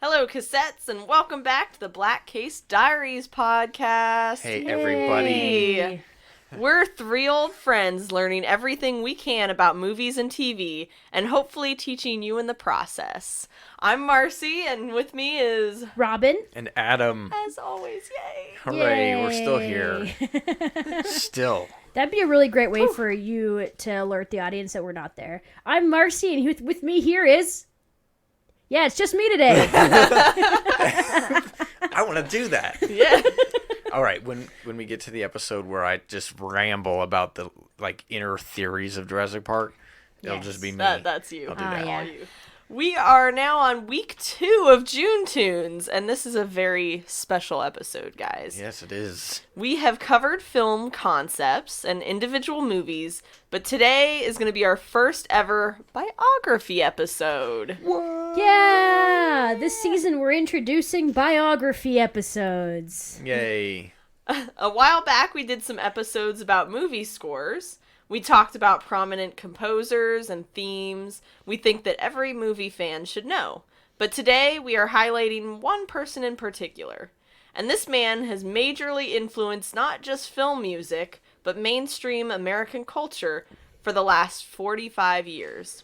Hello, Cassettes, and welcome back to the Black Case Diaries podcast. Hey, everybody. We're three old friends learning everything we can about movies and TV, and hopefully teaching you in the process. I'm Marcy, and with me is... Robin. And Adam. As always, yay! Hooray, Yay. we're still here. Still. That'd be a really great way for you to alert the audience that we're not there. I'm Marcy, and with me here is... Yeah, it's just me today. I want to do that. Yeah. All right, when we get to the episode where I just ramble about the inner theories of Jurassic Park, it'll Yes. just be me. That's you. I'll do that. yeah. All you. We are now on week 2 of June Tunes, and this is a very special episode, guys. Yes, it is. We have covered film concepts and individual movies, but today is going to be our first ever biography episode. Yeah, this season we're introducing biography episodes. Yay. A while back, we did some episodes about movie scores. We talked about prominent composers and themes we think that every movie fan should know. But today, we are highlighting one person in particular. And this man has majorly influenced not just film music, but mainstream American culture for the last 45 years.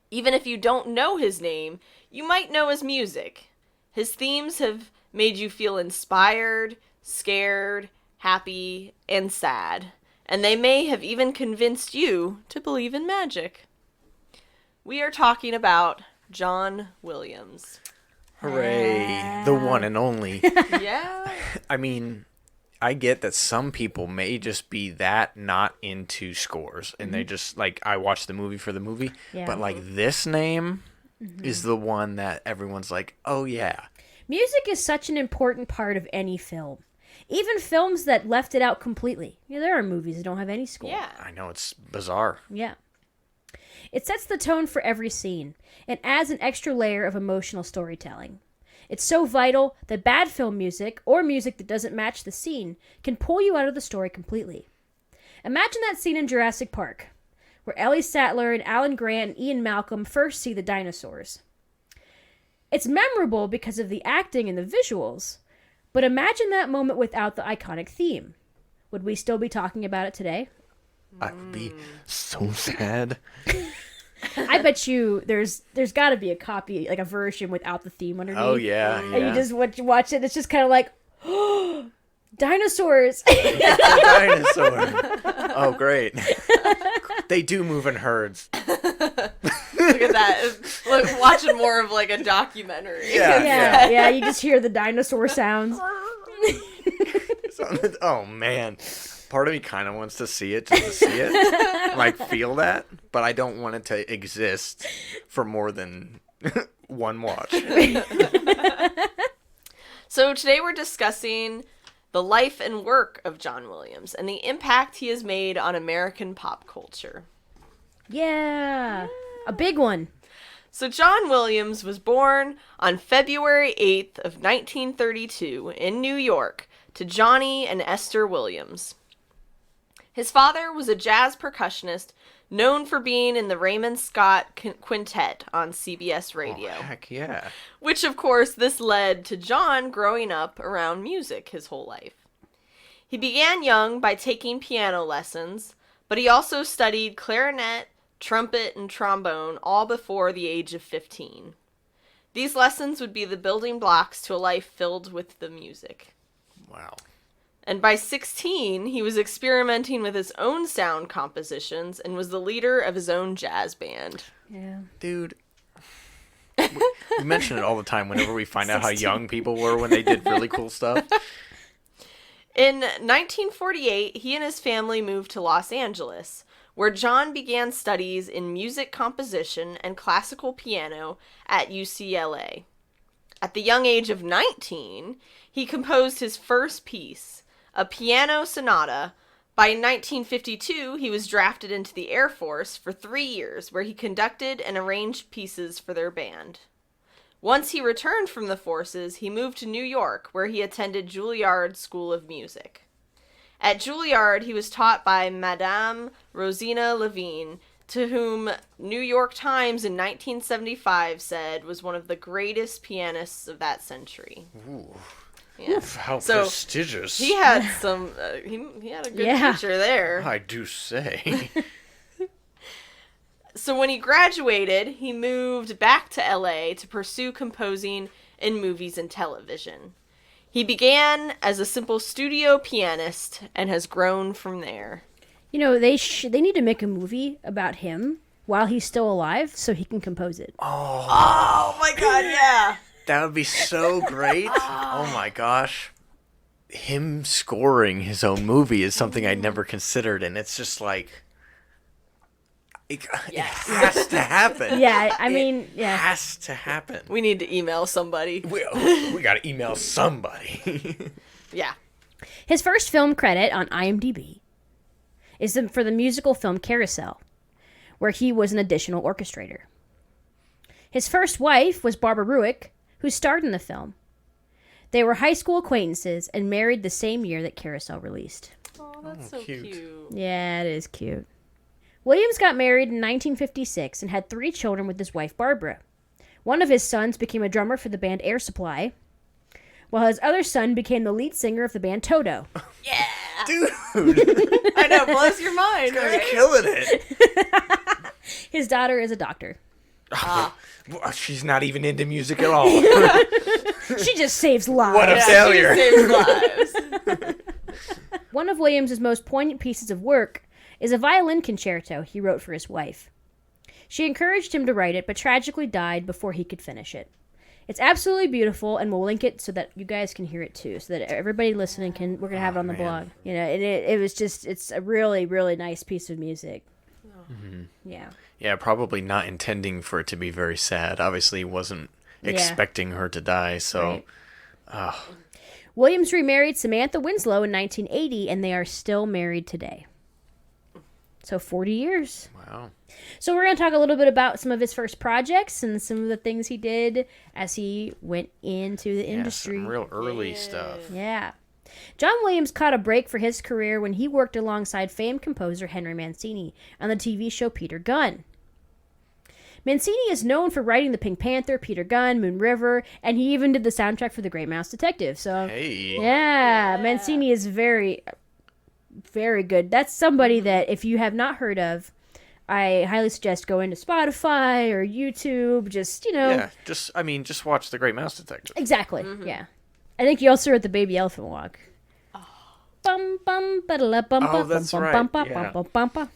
Even if you don't know his name, you might know his music. His themes have made you feel inspired, scared, happy, and sad. And they may have even convinced you to believe in magic. We are talking about John Williams. Hooray. The one and only. Yeah. I mean, I get that some people may just be that not into scores. And they just, I watch the movie for the movie. Yeah. But, this name is the one that everyone's like, oh, yeah. Music is such an important part of any film. Even films that left it out completely. Yeah, there are movies that don't have any score. Yeah. I know, it's bizarre. Yeah. It sets the tone for every scene and adds an extra layer of emotional storytelling. It's so vital that bad film music, or music that doesn't match the scene, can pull you out of the story completely. Imagine that scene in Jurassic Park, where Ellie Sattler and Alan Grant and Ian Malcolm first see the dinosaurs. It's memorable because of the acting and the visuals, but imagine that moment without the iconic theme. Would we still be talking about it today? I would be so sad. I bet you there's got to be a copy, a version without the theme underneath. Oh, yeah. And you just watch it, it's just kind of like, oh, dinosaurs. Dinosaur. Oh, great. They do move in herds. Look at that. Look, watching more of a documentary. Yeah, you just hear the dinosaur sounds. Oh, man. Part of me kind of wants to see it just to see it. Feel that. But I don't want it to exist for more than one watch. So today we're discussing the life and work of John Williams and the impact he has made on American pop culture. Yeah, a big one. So John Williams was born on February 8th of 1932 in New York to Johnny and Esther Williams. His father was a jazz percussionist known for being in the Raymond Scott Quintet on CBS Radio. Oh, heck yeah. Which, of course, this led to John growing up around music his whole life. He began young by taking piano lessons, but he also studied clarinet, trumpet, and trombone all before the age of 15. These lessons would be the building blocks to a life filled with the music. Wow. And by 16, he was experimenting with his own sound compositions and was the leader of his own jazz band. Yeah. Dude. We mention it all the time whenever we find out how young people were when they did really cool stuff. In 1948, he and his family moved to Los Angeles, where John began studies in music composition and classical piano at UCLA. At the young age of 19, he composed his first piece, a piano sonata. By 1952, he was drafted into the Air Force for 3 years, where he conducted and arranged pieces for their band. Once he returned from the forces, he moved to New York, where he attended Juilliard School of Music. At Juilliard, he was taught by Madame Rosina Levine, to whom New York Times in 1975 said was one of the greatest pianists of that century. Ooh. Yeah. How So, prestigious. He had some. He had a good teacher there. I do say. So when he graduated, he moved back to LA to pursue composing in movies and television. He began as a simple studio pianist and has grown from there. You know, they need to make a movie about him while he's still alive so he can compose it. Oh my god, yeah. That would be so great. Oh my gosh. Him scoring his own movie is something I never considered, and it's just like... It has to happen. Yeah, I mean, It has to happen. We need to email somebody. We got to email somebody. Yeah. His first film credit on IMDb is for the musical film Carousel, where he was an additional orchestrator. His first wife was Barbara Ruick, who starred in the film. They were high school acquaintances and married the same year that Carousel released. Oh, that's so cute. Yeah, it is cute. Williams got married in 1956 and had 3 children with his wife Barbara. One of his sons became a drummer for the band Air Supply, while his other son became the lead singer of the band Toto. Yeah. Dude, I know, blows your mind, guy's right? killing it. His daughter is a doctor. Well, she's not even into music at all. She just saves lives. What a failure. She saves lives. One of Williams' most poignant pieces of work is a violin concerto he wrote for his wife. She encouraged him to write it, but tragically died before he could finish it. It's absolutely beautiful, and we'll link it so that you guys can hear it too, so that everybody listening can. We're gonna have it on the blog. You know, and it was just, it's a really, really nice piece of music. Mm-hmm. Yeah. Yeah, probably not intending for it to be very sad. Obviously, wasn't expecting her to die, so... Right. Williams remarried Samantha Winslow in 1980, and they are still married today. So 40 years. Wow. So we're going to talk a little bit about some of his first projects and some of the things he did as he went into the industry. Some real early stuff. Yeah. John Williams caught a break for his career when he worked alongside famed composer Henry Mancini on the TV show Peter Gunn. Mancini is known for writing The Pink Panther, Peter Gunn, Moon River, and he even did the soundtrack for The Great Mouse Detective. So, Hey. yeah, Mancini is very, very good. That's somebody that, if you have not heard of, I highly suggest going to Spotify or YouTube. Just, you know. Yeah, just watch The Great Mouse Detective. Exactly, yeah. I think you also heard the Baby Elephant Walk. Bum, bum, ba-da-la, bum, Oh, bum, that's bum, right, bum, bum, yeah. bum, bum, bum.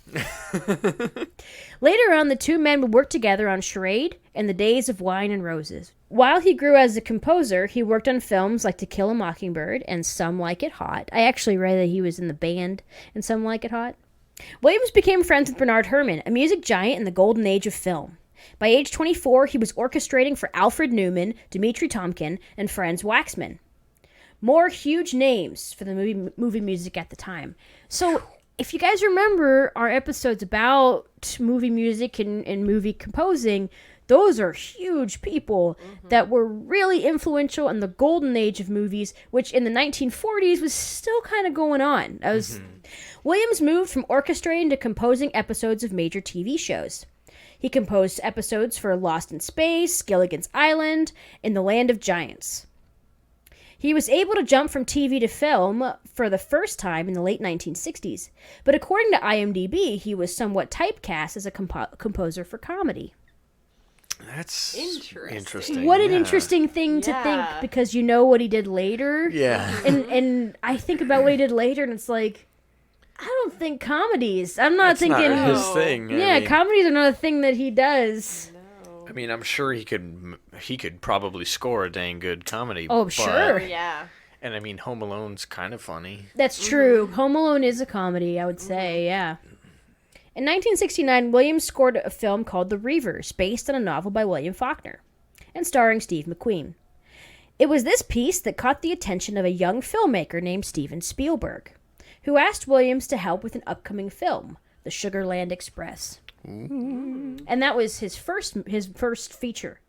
Later on, the two men would work together on Charade and The Days of Wine and Roses. While he grew as a composer, he worked on films like To Kill a Mockingbird and Some Like It Hot. I actually read that he was in the band in Some Like It Hot. Williams became friends with Bernard Herrmann, a music giant in the golden age of film. By age 24, he was orchestrating for Alfred Newman, Dmitri Tomkin, and Franz Waxman. More huge names for the movie music at the time. So, if you guys remember our episodes about movie music and movie composing, those are huge people that were really influential in the golden age of movies, which in the 1940s was still kind of going on. Williams moved from orchestrating to composing episodes of major TV shows. He composed episodes for Lost in Space, Gilligan's Island, and The Land of Giants. He was able to jump from TV to film for the first time in the late 1960s, but according to IMDb, he was somewhat typecast as a composer for comedy. That's Interesting. What an interesting thing to think, Yeah. because you know what he did later. Yeah. And I think about what he did later, and it's like, I don't think comedies. I'm not That's thinking. not his thing. Yeah, I mean, comedies are not a thing that he does. I mean, I'm sure he could probably score a dang good comedy. Oh, but- sure. Yeah. And I mean, Home Alone's kind of funny. That's true. Home Alone is a comedy, I would say, yeah. In 1969, Williams scored a film called The Reavers, based on a novel by William Faulkner, and starring Steve McQueen. It was this piece that caught the attention of a young filmmaker named Steven Spielberg, who asked Williams to help with an upcoming film, The Sugarland Express. Ooh. And that was his first feature,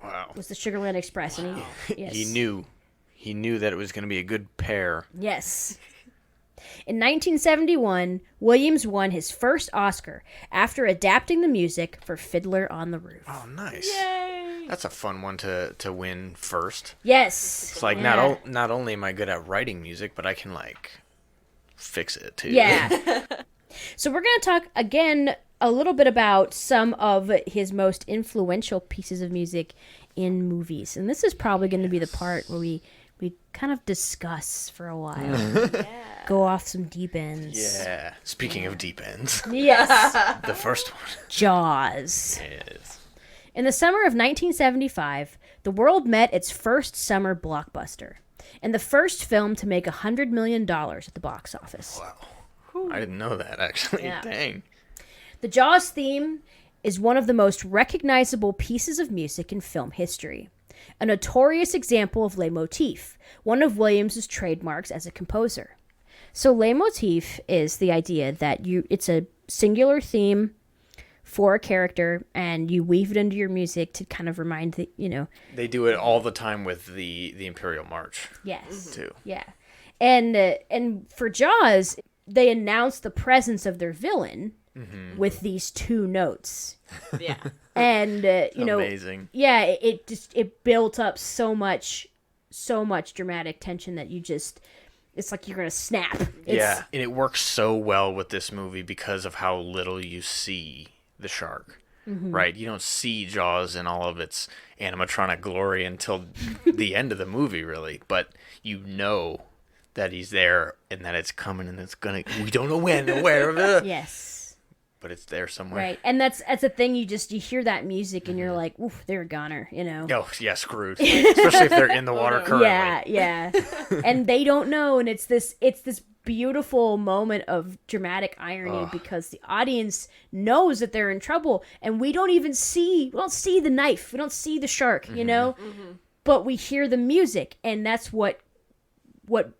Wow. was The Sugarland Express. And yes. He knew that it was going to be a good pair. Yes. In 1971, Williams won his first Oscar after adapting the music for Fiddler on the Roof. Oh, nice. Yay! That's a fun one to win first. Yes. It's like Yeah. not only am I good at writing music, but I can like fix it too. Yeah. So we're going to talk again a little bit about some of his most influential pieces of music in movies. And this is probably going to be the part where we kind of discuss for a while. Go off some deep ends. Yeah. Speaking of deep ends, Yes. the first one Jaws. is In the summer of 1975, the world met its first summer blockbuster and the first film to make $100 million at the box office. wow. I didn't know that actually. Yeah. Dang. The Jaws theme is one of the most recognizable pieces of music in film history, a notorious example of leitmotif, one of Williams' trademarks as a composer. So leitmotif is the idea that it's a singular theme for a character, and you weave it into your music to kind of remind They do it all the time with the Imperial March yes, too. yeah, and for Jaws, they announce the presence of their villain with these two notes. Yeah. And Amazing. yeah, it built up so much dramatic tension that it's like you're gonna snap. Yeah, and it works so well with this movie because of how little you see the shark. Right? You don't see Jaws in all of its animatronic glory until the end of the movie, really. But you know that he's there and that it's coming and we don't know when or where. Yes, But it's there somewhere. right, and that's the thing. You hear that music and you're like, oof, they're a goner, Oh, yeah, screwed. Especially if they're in the water currently. Yeah, and they don't know, and it's this beautiful moment of dramatic irony because the audience knows that they're in trouble, and we don't see the knife, we don't see the shark, but we hear the music, and that's what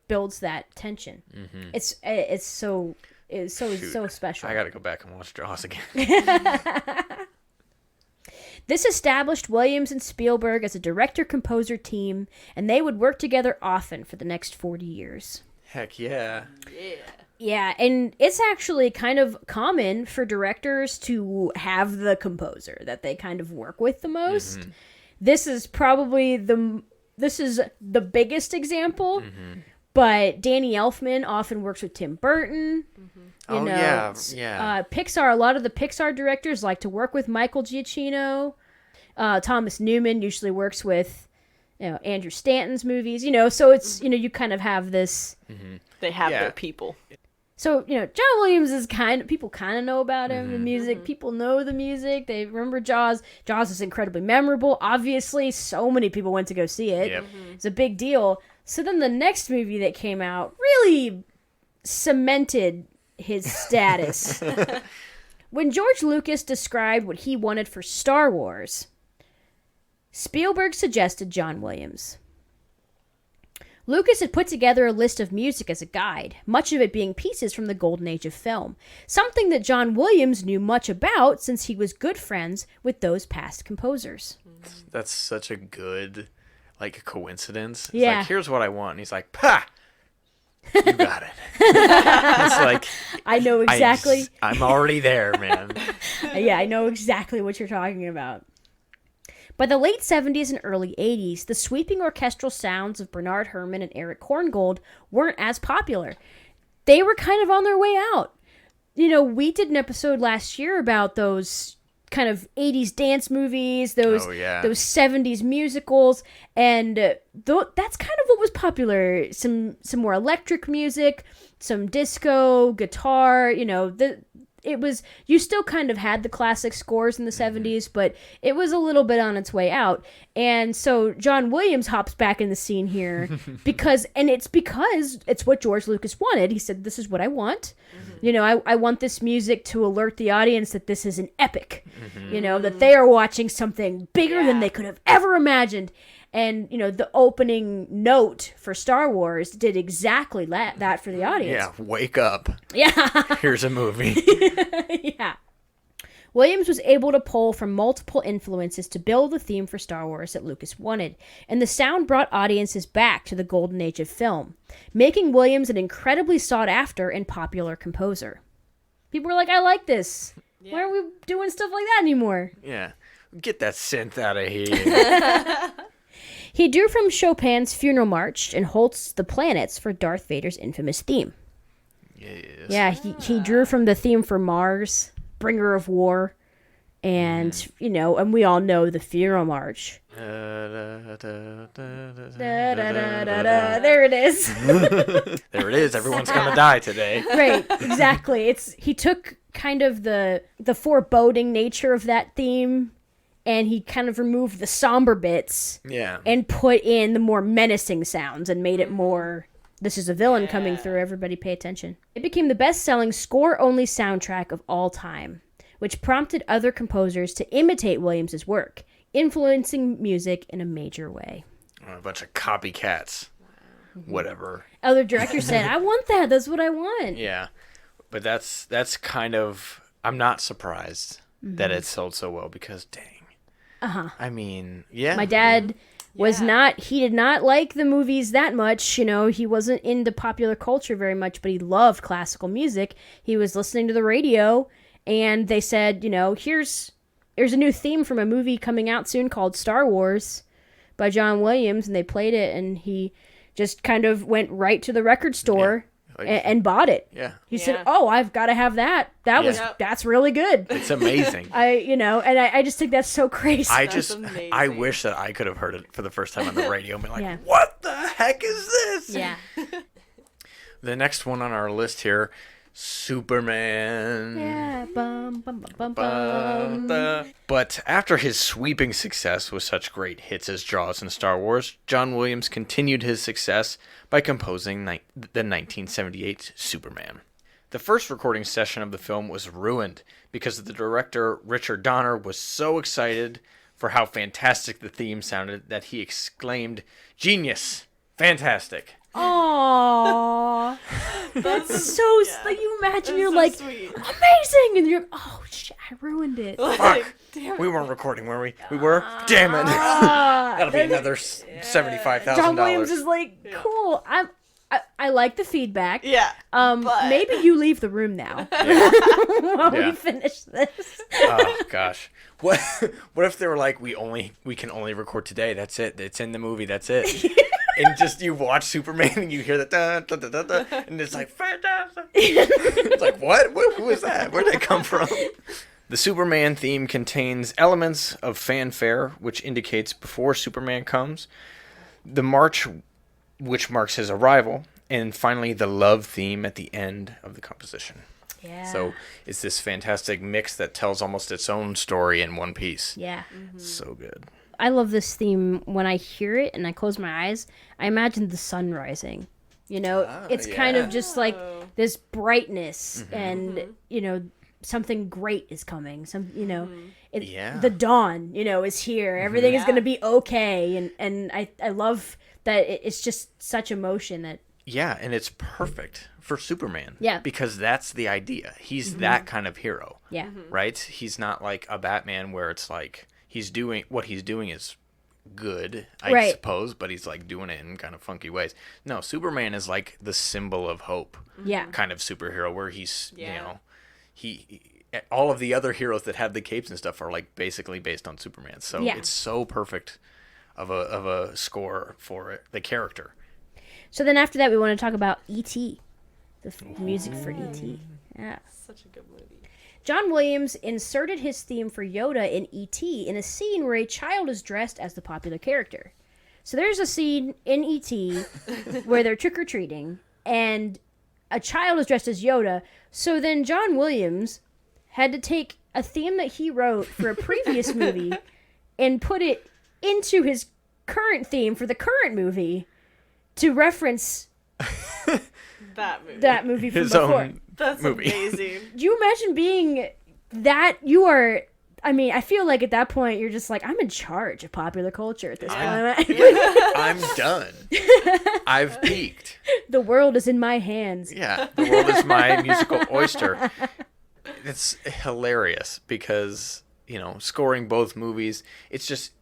builds that tension. It's so special. I gotta go back and watch Jaws again. This established Williams and Spielberg as a director-composer team, and they would work together often for the next 40 years. Heck yeah. Yeah, and it's actually kind of common for directors to have the composer that they kind of work with the most. This is probably the biggest example, but Danny Elfman often works with Tim Burton. Yeah. Pixar, a lot of the Pixar directors like to work with Michael Giacchino. Thomas Newman usually works with Andrew Stanton's movies, so it's, you kind of have this. They have their people. So, John Williams is people kind of know about him, the music. People know the music. They remember Jaws. Jaws is incredibly memorable. Obviously, so many people went to go see it. Yep. It's a big deal. So then the next movie that came out really cemented his status. When George Lucas described what he wanted for Star Wars, Spielberg suggested John Williams. Lucas had put together a list of music as a guide, much of it being pieces from the golden age of film, something that John Williams knew much about since he was good friends with those past composers. That's such a good, coincidence. It's Yeah. like, here's what I want. And he's like, "Pah! You got it." It's like, I know exactly. I'm already there, man. Yeah, I know exactly what you're talking about. By the late 70s and early 80s, the sweeping orchestral sounds of Bernard Herrmann and Eric Korngold weren't as popular. They were kind of on their way out. We did an episode last year about those kind of 80s dance movies, those 70s musicals, and that's kind of what was popular. Some more electric music, some disco, guitar, it was, you still kind of had the classic scores in the 70s, but it was a little bit on its way out. And so John Williams hops back in the scene here because it's what George Lucas wanted. He said, this is what I want. I want this music to alert the audience that this is an epic, that they are watching something bigger than they could have ever imagined. And, the opening note for Star Wars did exactly that for the audience. Yeah, wake up. Yeah. Here's a movie. Yeah. Williams was able to pull from multiple influences to build the theme for Star Wars that Lucas wanted, and the sound brought audiences back to the golden age of film, making Williams an incredibly sought-after and popular composer. People were like, I like this. Yeah. Why aren't we doing stuff like that anymore? Yeah. Get that synth out of here. He drew from Chopin's Funeral March and Holst's The Planets for Darth Vader's infamous theme. Yes. Yeah, he drew from the theme for Mars, Bringer of War, and, and we all know the Funeral March. There it is. There it is. Everyone's going to die today. Right, exactly. He took kind of the foreboding nature of that theme, and he kind of removed the somber bits. Yeah. And put in the more menacing sounds and made it more... This is a villain coming through. Everybody pay attention. It became the best-selling score-only soundtrack of all time, which prompted other composers to imitate Williams's work, influencing music in a major way. A bunch of copycats. Whatever. Other directors said, I want that. That's what I want. Yeah. But that's kind of... I'm not surprised that it sold so well because, dang. Uh-huh. I mean, yeah. My dad... he did not like the movies that much, he wasn't into popular culture very much, but he loved classical music. He was listening to the radio, and they said, there's a new theme from a movie coming out soon called Star Wars by John Williams, and they played it, and he just kind of went right to the record store and bought it. Yeah. He said, "Oh, I've got to have that. That's really good." It's amazing. I just think that's so crazy. I wish that I could have heard it for the first time on the radio and be like, what the heck is this? Yeah. The next one on our list here, Superman. Yeah. Bum, bum, bum, bum, bum. But after his sweeping success with such great hits as Jaws and Star Wars, John Williams continued his success by composing the 1978 Superman. The first recording session of the film was ruined because the director, Richard Donner, was so excited for how fantastic the theme sounded that he exclaimed, "Genius! Fantastic!" Aww. That's so... Like, you imagine you're so like, sweet. Amazing! And you're, oh, shit, I ruined it. Fuck. We weren't recording, were we? We were? Damn it. That'll be another $75,000. John Williams is like, cool, I like the feedback. Yeah. But... Maybe you leave the room now while we finish this. Oh, gosh. What if they were like, we can only record today, that's it. It's in the movie, that's it. And just you watch Superman and you hear that da, da, da, da, da, and it's like fantastic. It's like what? Who was that? Where'd that come from? The Superman theme contains elements of fanfare, which indicates before Superman comes, the march, which marks his arrival, and finally the love theme at the end of the composition. Yeah. So it's this fantastic mix that tells almost its own story in one piece. Yeah. Mm-hmm. So good. I love this theme. When I hear it and I close my eyes, I imagine the sun rising. It's kind of just like this brightness and, something great is coming. The dawn, is here. Everything is going to be okay. And I love that it's just such emotion that... Yeah, and it's perfect for Superman. Yeah. Because that's the idea. He's that kind of hero. Yeah. Right? He's not like a Batman where it's like... What he's doing is good, I suppose, but he's like doing it in kind of funky ways. No, Superman is like the symbol of hope, kind of superhero where he's, he all of the other heroes that have the capes and stuff are like basically based on Superman. So it's so perfect of a score for it, the character. So then after that, we want to talk about E.T., the music for E.T. Yeah, such a good movie. John Williams inserted his theme for Yoda in E.T. in a scene where a child is dressed as the popular character. So there's a scene in E.T. where they're trick-or-treating, and a child is dressed as Yoda. So then John Williams had to take a theme that he wrote for a previous movie and put it into his current theme for the current movie to reference that movie from his before. Own That's movie. Amazing. Do you imagine being that? You are... I mean, I feel like at that point, you're just like, I'm in charge of popular culture at this point. I'm done. I've peaked. The world is in my hands. Yeah, the world is my musical oyster. it's hilarious because, scoring both movies, it's just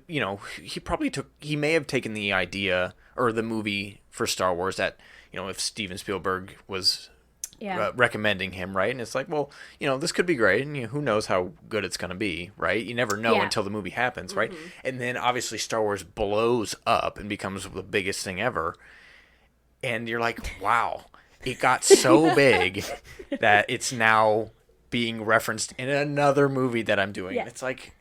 he may have taken the idea or the movie for Star Wars that, if Steven Spielberg was recommending him, right? And it's like, well, this could be great, and who knows how good it's going to be, right? You never know until the movie happens, right? And then obviously Star Wars blows up and becomes the biggest thing ever. And you're like, wow, it got so big that it's now being referenced in another movie that I'm doing. Yeah. It's like...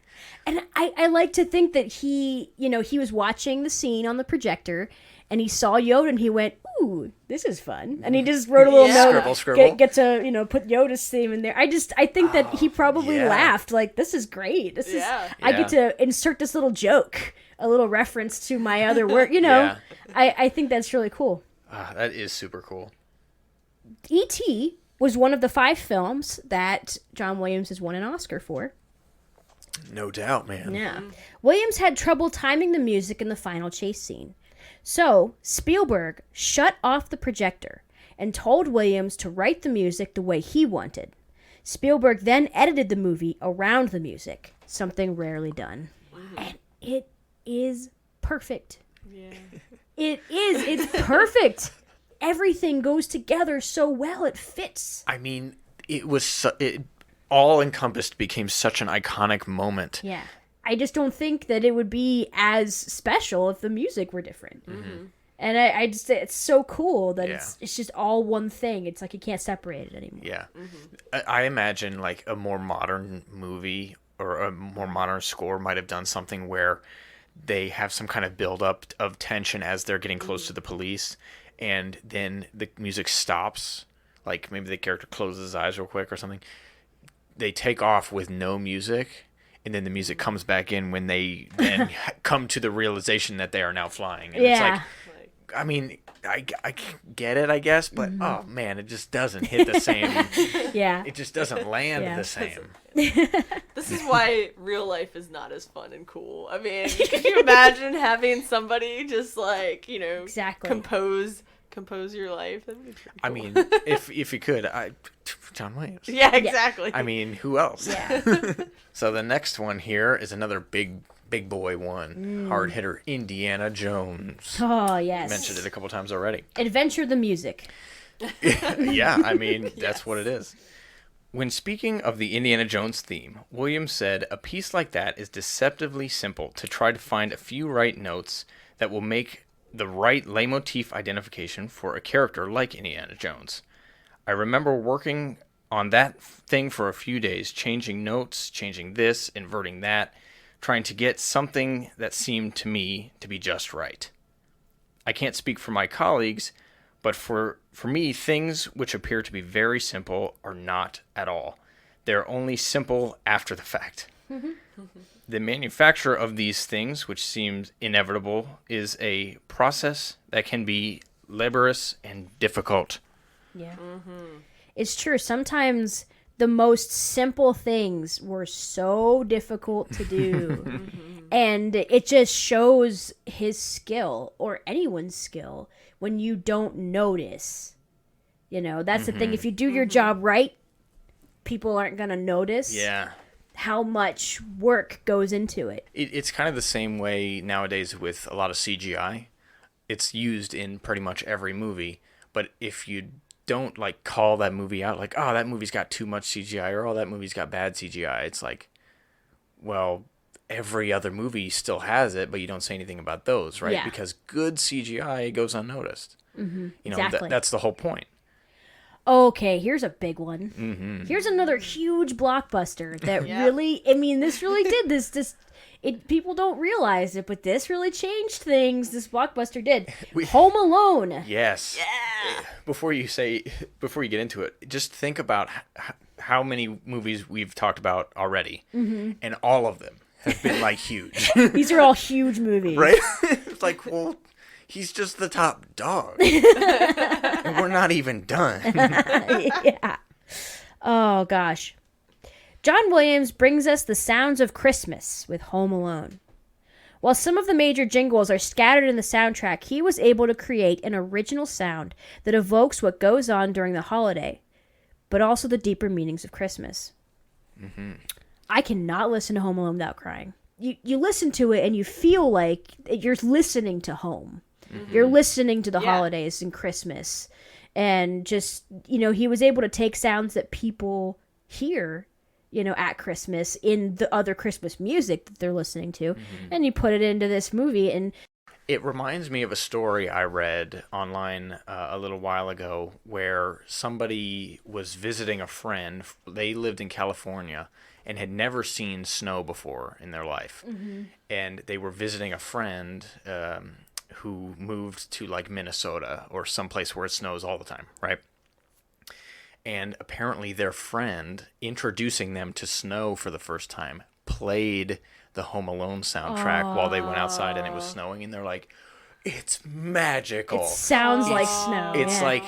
And I like to think that he was watching the scene on the projector, and he saw Yoda, and he went, ooh, this is fun. And he just wrote a little note. Scribble. Get to, put Yoda's theme in there. I think that he probably laughed, like, this is great. This is, I get to insert this little joke, a little reference to my other work, I think that's really cool. That is super cool. E.T. was one of the 5 films that John Williams has won an Oscar for. No doubt, man. Yeah. Williams had trouble timing the music in the final chase scene. So, Spielberg shut off the projector and told Williams to write the music the way he wanted. Spielberg then edited the movie around the music, something rarely done. And it is perfect. Yeah. It is. It's perfect. Everything goes together so well. It fits. I mean, it was... it all encompassed became such an iconic moment. Yeah. I just don't think that it would be as special if the music were different. Mm-hmm. And I just, it's so cool that it's just all one thing. It's like you can't separate it anymore. Yeah. I imagine like a more modern movie or a more modern score might have done something where they have some kind of build-up of tension as they're getting close to the police, and then the music stops. Like maybe the character closes his eyes real quick or something. They take off with no music, and then the music comes back in when they then come to the realization that they are now flying. And it's like, I mean, I get it, I guess, but oh man, it just doesn't hit the same. It just doesn't land the same. This is why real life is not as fun and cool. I mean, could you imagine having somebody just like, compose your life? That'd be pretty cool. I mean, if you could, John Williams. Yeah, exactly. I mean, who else? Yeah. So the next one here is another big boy one. Hard hitter, Indiana Jones. Oh, yes. Mentioned it a couple times already. Adventure the music. Yeah, I mean, that's what it is. When speaking of the Indiana Jones theme, Williams said, a piece like that is deceptively simple to try to find a few right notes that will make the right leitmotif identification for a character like Indiana Jones. I remember working on that thing for a few days, changing notes, changing this, inverting that, trying to get something that seemed to me to be just right. I can't speak for my colleagues, but for me, things which appear to be very simple are not at all. They're only simple after the fact. The manufacture of these things, which seems inevitable, is a process that can be laborious and difficult. Yeah. It's true. Sometimes the most simple things were so difficult to do. And it just shows his skill, or anyone's skill, when you don't notice. That's the thing. If you do your job right, people aren't going to notice. Yeah. How much work goes into it. It's kind of the same way nowadays with a lot of CGI. It's used in pretty much every movie, but if you don't like call that movie out, like, oh, that movie's got too much CGI, or oh, that movie's got bad CGI, it's like, well, every other movie still has it, but you don't say anything about those, right? Yeah. Because good CGI goes unnoticed. Exactly. That's the whole point. Okay, here's a big one. Here's another huge blockbuster that really, this really did this. People don't realize it, but this really changed things. This blockbuster did. Home Alone. Yes. Yeah. Before you get into it, just think about how many movies we've talked about already, and all of them have been like huge. These are all huge movies, right? It's like, well, he's just the top dog. And we're not even done. Yeah. Oh, gosh. John Williams brings us the sounds of Christmas with Home Alone. While some of the major jingles are scattered in the soundtrack, he was able to create an original sound that evokes what goes on during the holiday. but also the deeper meanings of Christmas. I cannot listen to Home Alone without crying. You listen to it and you feel like you're listening to home. You're listening to the holidays and Christmas. And just, he was able to take sounds that people hear, at Christmas in the other Christmas music that they're listening to. And you put it into this movie. And it reminds me of a story I read online a little while ago where somebody was visiting a friend. They lived in California and had never seen snow before in their life. And they were visiting a friend who moved to like Minnesota or someplace where it snows all the time, right? And apparently their friend, introducing them to snow for the first time, played the Home Alone soundtrack while they went outside and it was snowing, and they're like, it's magical. It sounds like snow. It's like,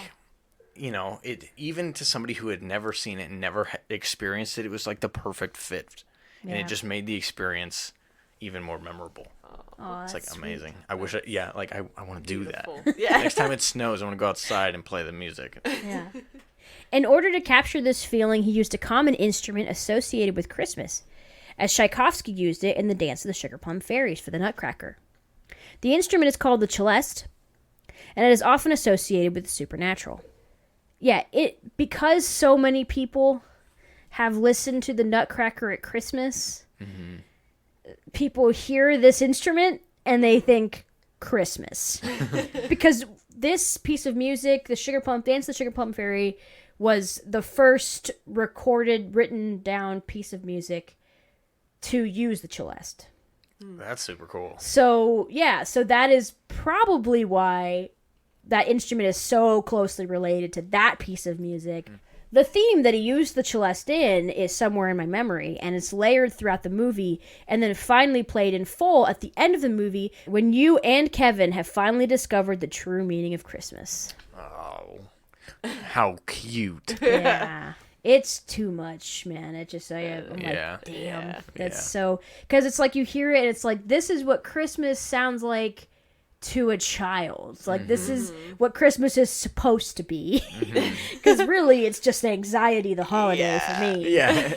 it even to somebody who had never seen it and never experienced it, it was like the perfect fit. And it just made the experience even more memorable. It's like amazing. Sweet. I wish I want to do that. Yeah. Next time it snows, I want to go outside and play the music. Yeah. In order to capture this feeling, he used a common instrument associated with Christmas, as Tchaikovsky used it in the Dance of the Sugar Plum Fairies for the Nutcracker. The instrument is called the celeste, and it is often associated with the supernatural. Yeah, because so many people have listened to the Nutcracker at Christmas, people hear this instrument and they think Christmas. Because this piece of music, the Dance of the Sugar Plum Fairy, was the first recorded, written down piece of music to use the celeste. That's super cool. So that is probably why that instrument is so closely related to that piece of music. The theme that he used the celeste in is somewhere in my memory, and it's layered throughout the movie, and then finally played in full at the end of the movie when you and Kevin have finally discovered the true meaning of Christmas. Oh, how cute. Yeah. It's too much, man. It just, I'm like, damn. That's so, because it's like you hear it, and it's like, this is what Christmas sounds like to a child. Like, this is what Christmas is supposed to be. Because really, it's just anxiety the holiday for me. Yeah.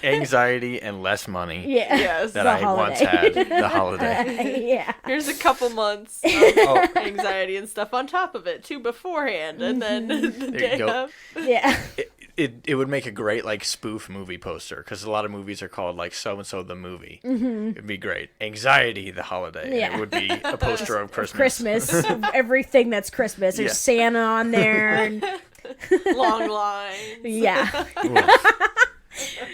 Anxiety and less money. Yeah. Yes. That I once had. The holiday. Yeah. Here's a couple months of anxiety and stuff on top of it, too, beforehand. And then the day of. Yeah. It would make a great like spoof movie poster, because a lot of movies are called like so and so the movie. It'd be great. Anxiety the holiday. Yeah. And it would be a poster of Christmas. Everything that's Christmas. There's Santa on there. And... long lines. Yeah.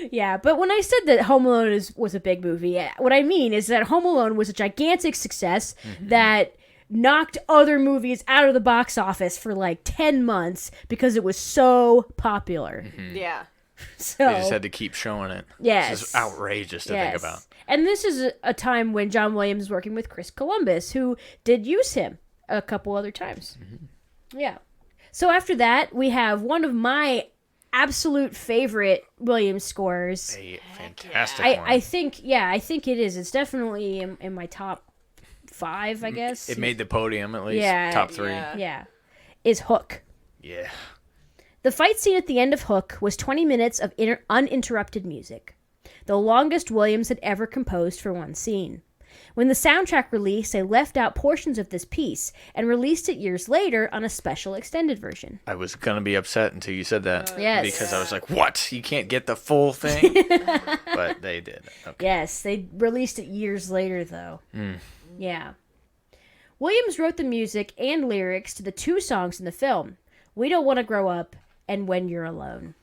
Yeah, but when I said that Home Alone was a big movie, what I mean is that Home Alone was a gigantic success that knocked other movies out of the box office for like 10 months because it was so popular. Yeah. So They just had to keep showing it. Yes. This is outrageous to think about. And this is a time when John Williams was working with Chris Columbus, who did use him a couple other times. Yeah. So after that, we have one of my absolute favorite Williams scores. A fantastic one. I think it is. It's definitely in my top 5, I guess. It made the podium at least. Yeah, Top 3. Yeah. Is Hook. Yeah. The fight scene at the end of Hook was 20 minutes of uninterrupted music, the longest Williams had ever composed for one scene. When the soundtrack released, they left out portions of this piece and released it years later on a special extended version. I was going to be upset until you said that. Yes. Because I was like, what? You can't get the full thing? But they did. Okay. Yes, they released it years later, though. Yeah. Williams wrote the music and lyrics to the 2 songs in the film, We Don't Want to Grow Up and When You're Alone.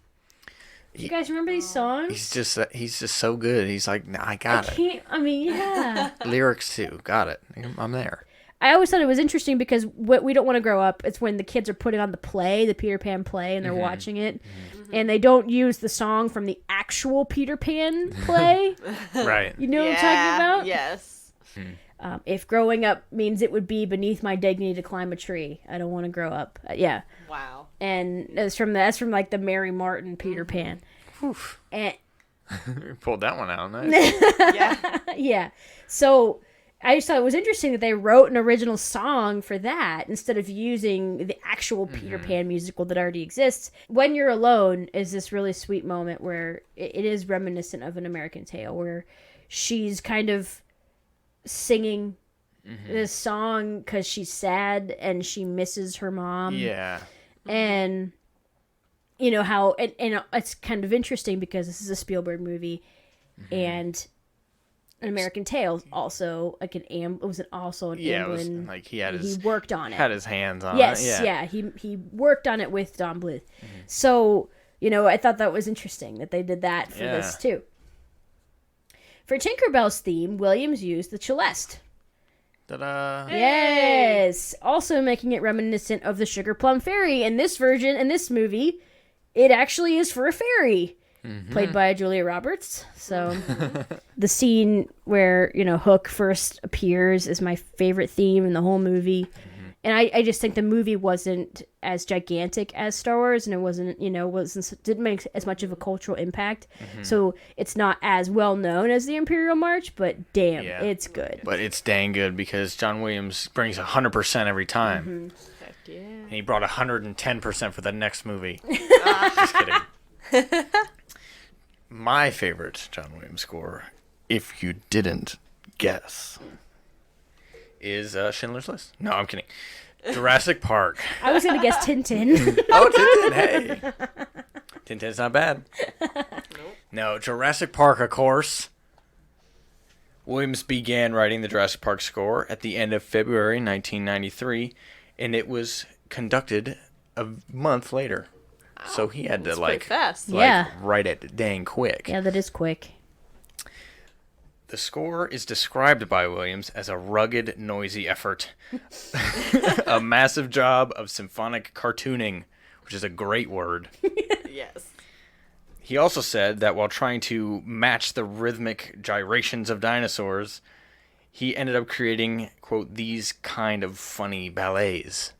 You guys remember these songs? He's just so good. He's like, nah, I got it. Yeah. Lyrics too. Got it. I'm there. I always thought it was interesting because what We Don't Want to Grow Up, it's when the kids are putting on the play, the Peter Pan play, and they're watching it. And they don't use the song from the actual Peter Pan play. Right. You know what I'm talking about? Yes. If growing up means it would be beneath my dignity to climb a tree, I don't want to grow up. Yeah. Wow. And that's from like the Mary Martin Peter Pan. And Pulled that one out. Nice. Yeah. yeah. So I just thought it was interesting that they wrote an original song for that instead of using the actual Peter Pan musical that already exists. When You're Alone is this really sweet moment where it is reminiscent of An American Tale, where she's kind of singing this song because she's sad and she misses her mom. Yeah. And you know how, and it's kind of interesting because this is a Spielberg movie, and An American Tale also like it was also an Yeah, Amblin. it was like he worked on it. Had his hands on Yes, it. yeah. He worked on it with Don Bluth. So, you know, I thought that was interesting that they did that for this too. For Tinkerbell's theme, Williams used the celeste. Ta-da. Yes, also making it reminiscent of the Sugar Plum Fairy. In this version, in this movie, it actually is for a fairy. Played by Julia Roberts. So the scene where, you know, Hook first appears is my favorite theme in the whole movie. And I just think the movie wasn't as gigantic as Star Wars, and it wasn't, you know, didn't make as much of a cultural impact. So it's not as well known as the Imperial March, but damn, it's good. But it's dang good because John Williams brings 100% every time. Heck yeah. And he brought 110% for the next movie. Just kidding. My favorite John Williams score, if you didn't guess, is Schindler's List. No, I'm kidding. Jurassic Park. I was going to guess Tintin. Oh, Tintin, hey. Tintin's not bad. No, Jurassic Park, of course. Williams began writing the Jurassic Park score at the end of February 1993, and it was conducted a month later. So he had to pretty fast. write it dang quick. Yeah, that is quick. The score is described by Williams as a rugged, noisy effort. A massive job of symphonic cartooning, which is a great word. Yes. He also said that while trying to match the rhythmic gyrations of dinosaurs, he ended up creating, quote, these kind of funny ballets.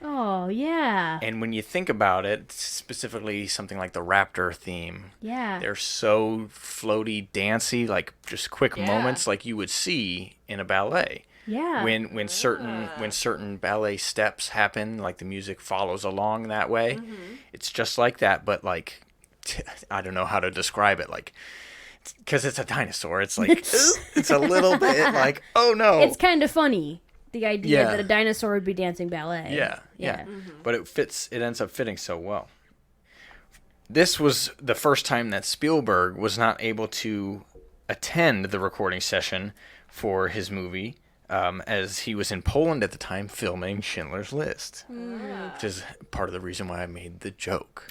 Oh, yeah. And when you think about it, specifically something like the Raptor theme, Yeah. they're so floaty, dancey, like just quick moments like you would see in a ballet. Yeah. When certain ballet steps happen, like the music follows along that way, it's just like that, but like I don't know how to describe it, like because it's a dinosaur, it's like it's a little bit like, oh no. It's kind of funny. The idea that a dinosaur would be dancing ballet. Yeah. But it ends up fitting so well. This was the first time that Spielberg was not able to attend the recording session for his movie, as he was in Poland at the time filming Schindler's List, which is part of the reason why I made the joke.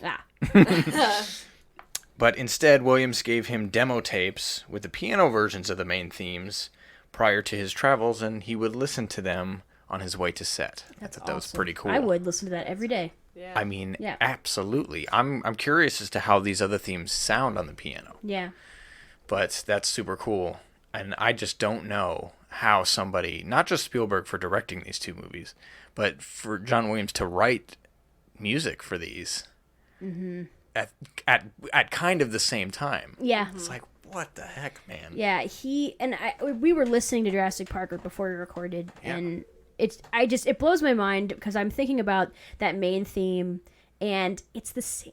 But instead, Williams gave him demo tapes with the piano versions of the main themes prior to his travels, and he would listen to them on his way to set. I thought that was pretty cool. I would listen to that every day. Yeah. I mean, absolutely. I'm curious as to how these other themes sound on the piano. Yeah. But that's super cool. And I just don't know how somebody, not just Spielberg for directing these two movies, but for John Williams to write music for these at kind of the same time. Yeah. It's like, what the heck, man? Yeah, we were listening to Jurassic Park before we recorded, and it blows my mind because I'm thinking about that main theme, and it's the same.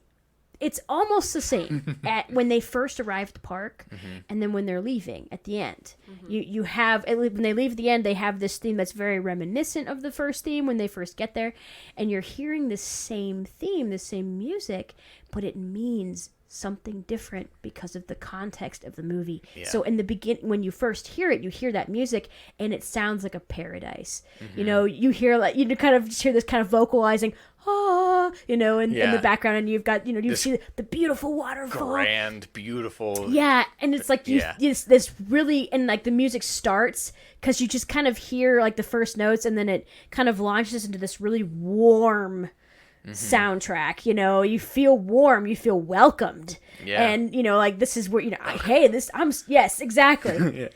It's almost the same at when they first arrive at the park, and then when they're leaving at the end. You have when they leave at the end, they have this theme that's very reminiscent of the first theme when they first get there, and you're hearing the same theme, the same music, but it means something different because of the context of the movie. So in the beginning, when you first hear it, you hear that music and it sounds like a paradise. You know, you hear like, you kind of hear this kind of vocalizing, in the background, and you've got, you see the beautiful waterfall. Grand, beautiful. Yeah, and it's like this really, and like the music starts because you just kind of hear like the first notes, and then it kind of launches into this really warm soundtrack. You feel warm, you feel welcomed, and like this is where yes, exactly.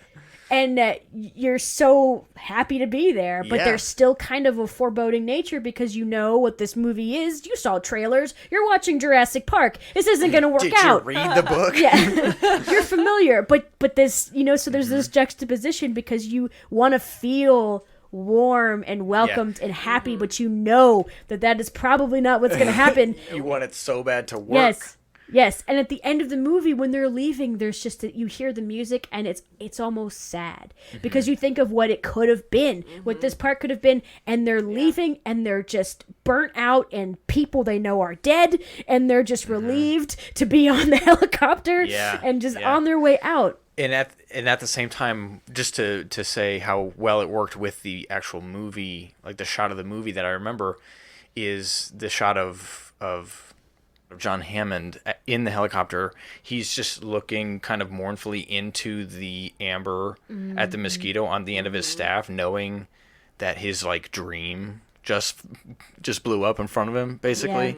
you're so happy to be there, but Yeah. there's still kind of a foreboding nature because you know what this movie is. You saw trailers. You're watching Jurassic Park. This isn't going to work Did out. you read the book? Yeah, you're familiar, but this, so there's this juxtaposition because you want to feel warm and welcomed and happy, but you know that is probably not what's going to happen. You want it so bad to work. Yes, and at the end of the movie, when they're leaving, there's just you hear the music, and it's almost sad because you think of what it could have been, what this part could have been, and they're leaving, and they're just burnt out, and people they know are dead, and they're just relieved to be on the helicopter and just on their way out. And at the same time, just to say how well it worked with the actual movie, like the shot of the movie that I remember is the shot of John Hammond in the helicopter. He's just looking kind of mournfully into the amber at the mosquito on the end of his staff, knowing that his like dream just blew up in front of him, basically.